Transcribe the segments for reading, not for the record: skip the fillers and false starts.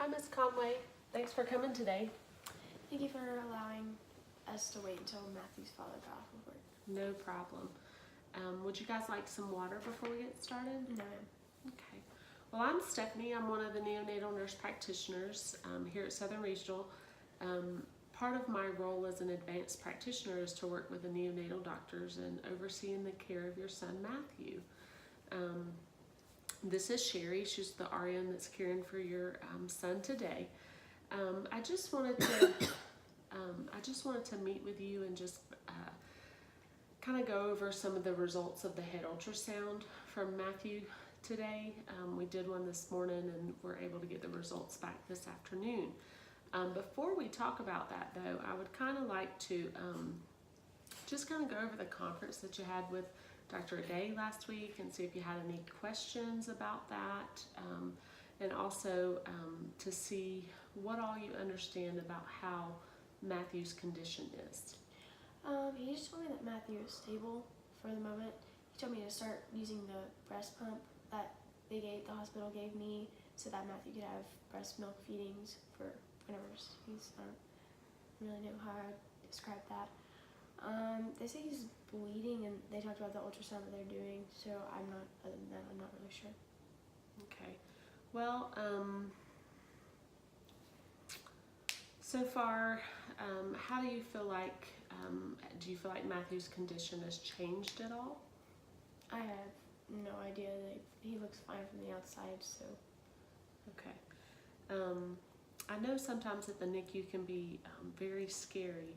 Hi, Miss Conway. Thanks for coming today. Thank you for allowing us to wait until Matthew's father got off of work. No problem. Would you guys like some water before we get started? No, ma'am. Okay. Well, I'm Stephanie. I'm one of the neonatal nurse practitioners here at Southern Regional. Part of my role as an advanced practitioner is to work with the neonatal doctors and overseeing the care of your son, Matthew. This is Sherry. She's the RN that's caring for your son today. I just wanted to meet with you and just kind of go over some of the results of the head ultrasound from Matthew today. We did one this morning and we're able to get the results back this afternoon. Before we talk about that though, I would kind of like to just kind of go over the conference that you had with Dr. Day last week and see if you had any questions about that, and also to see what all you understand about how Matthew's condition is. He just told me that Matthew is stable for the moment. He told me to start using the breast pump that the hospital gave me so that Matthew could have breast milk feedings for whenever he's, I don't really know how to describe that. They say he's bleeding and they talked about the ultrasound that they're doing, so other than that, I'm not really sure. Okay, well, so far, how do you feel like, do you feel like Matthew's condition has changed at all? I have no idea. He looks fine from the outside, so. Okay. I know sometimes at the NICU can be very scary.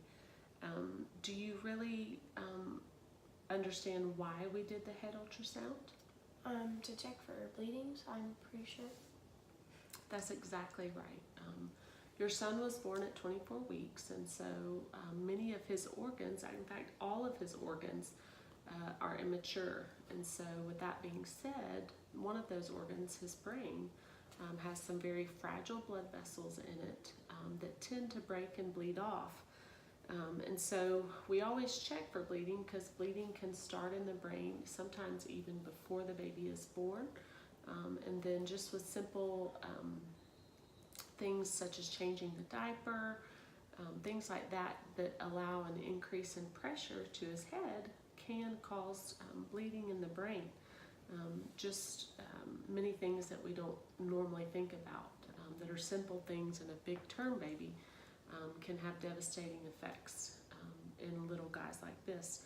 Do you really understand why we did the head ultrasound? To check for bleedings, I'm pretty sure. That's exactly right. Your son was born at 24 weeks, and so many of his organs, in fact, all of his organs are immature. And so with that being said, one of those organs, his brain, has some very fragile blood vessels in it that tend to break and bleed off. And so we always check for bleeding because bleeding can start in the brain sometimes even before the baby is born. And then just with simple things such as changing the diaper, things like that that allow an increase in pressure to his head can cause bleeding in the brain. Many things that we don't normally think about that are simple things in a big term baby can have devastating effects in little guys like this.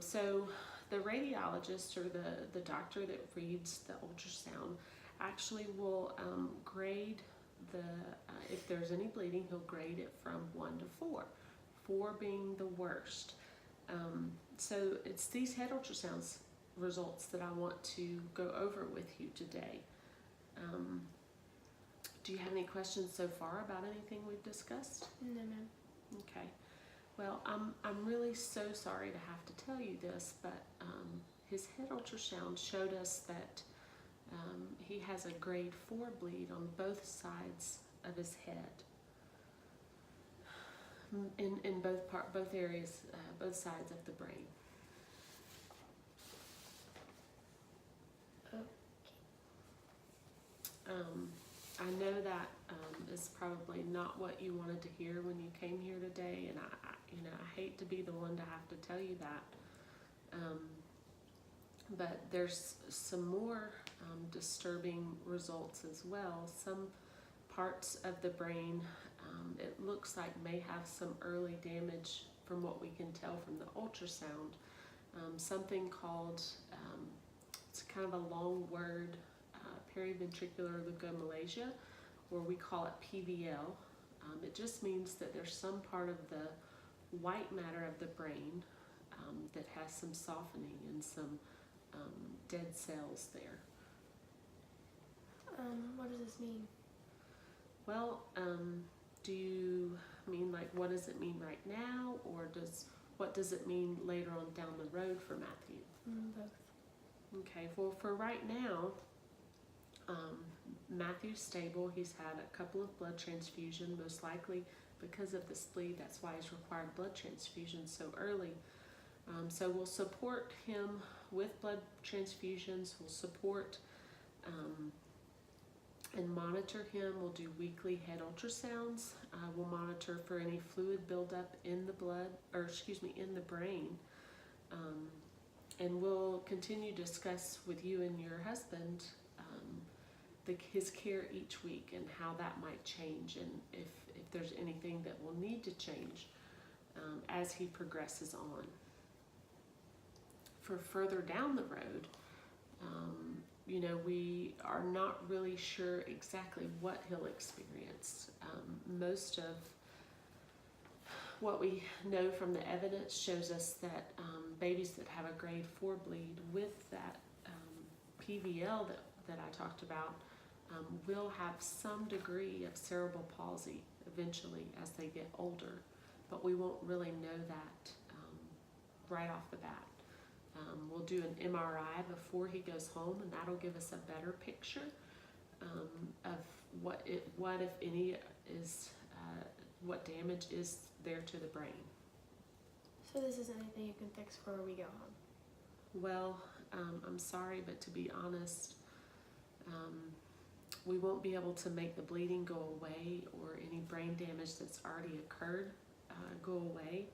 So the radiologist or the doctor that reads the ultrasound actually will grade if there's any bleeding, he'll grade it from 1 to 4, 4 being the worst. So it's these head ultrasounds results that I want to go over with you today. Do you have any questions so far about anything we've discussed? No, ma'am. Okay. Well, I'm really so sorry to have to tell you this, but his head ultrasound showed us that he has a grade 4 bleed on both sides of his head. In both areas, both sides of the brain. I know that is probably not what you wanted to hear when you came here today, and I hate to be the one to have to tell you that. But there's some more disturbing results as well. Some parts of the brain, it looks like may have some early damage from what we can tell from the ultrasound. Something called, it's kind of a long word, periventricular leukomalacia, or we call it PVL. It just means that there's some part of the white matter of the brain that has some softening and some dead cells there. What does this mean? Well, do you mean like what does it mean right now, or what does it mean later on down the road for Matthew? Both. Okay, well for right now, Matthew's stable. He's had a couple of blood transfusions, most likely because of this bleed. That's why he's required blood transfusions so early. So we'll support him with blood transfusions. We'll support and monitor him. We'll do weekly head ultrasounds. We'll monitor for any fluid buildup in the blood, or excuse me, in the brain. And we'll continue to discuss with you and your husband his care each week and how that might change, and if there's anything that will need to change as he progresses on. For further down the road, we are not really sure exactly what he'll experience. Most of what we know from the evidence shows us that babies that have a grade 4 bleed with that PVL that I talked about will have some degree of cerebral palsy eventually as they get older, but we won't really know that right off the bat. We'll do an MRI before he goes home, and that'll give us a better picture of what if any is what damage is there to the brain. So this isn't anything you can fix before we go home? Well, I'm sorry, but to be honest, we won't be able to make the bleeding go away or any brain damage that's already occurred go away.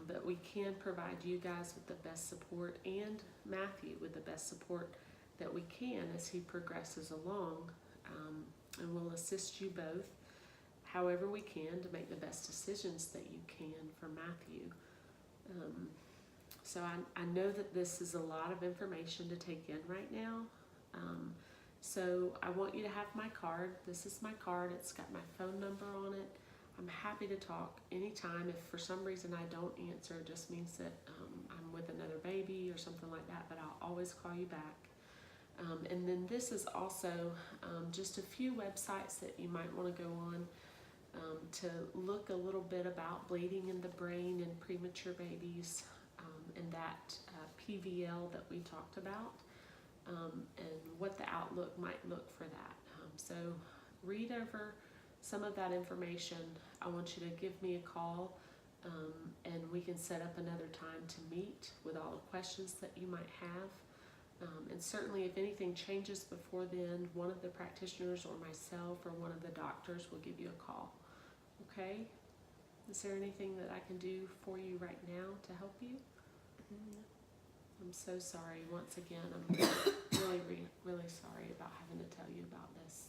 But we can provide you guys with the best support, and Matthew with the best support that we can as he progresses along, and we'll assist you both however we can to make the best decisions that you can for Matthew. So I know that this is a lot of information to take in right now. So I want you to have my card. This is my card. It's got my phone number on it. I'm happy to talk anytime. If for some reason I don't answer, it just means that I'm with another baby or something like that, but I'll always call you back. And then this is also just a few websites that you might want to go on to look a little bit about bleeding in the brain in premature babies, and that PVL that we talked about, and what the outlook might look for that. So read over some of that information. I want you to give me a call, and we can set up another time to meet with all the questions that you might have. And certainly if anything changes before then, one of the practitioners or myself or one of the doctors will give you a call. Okay? Is there anything that I can do for you right now to help you? I'm so sorry once again. I'm really sorry about having to tell you about this.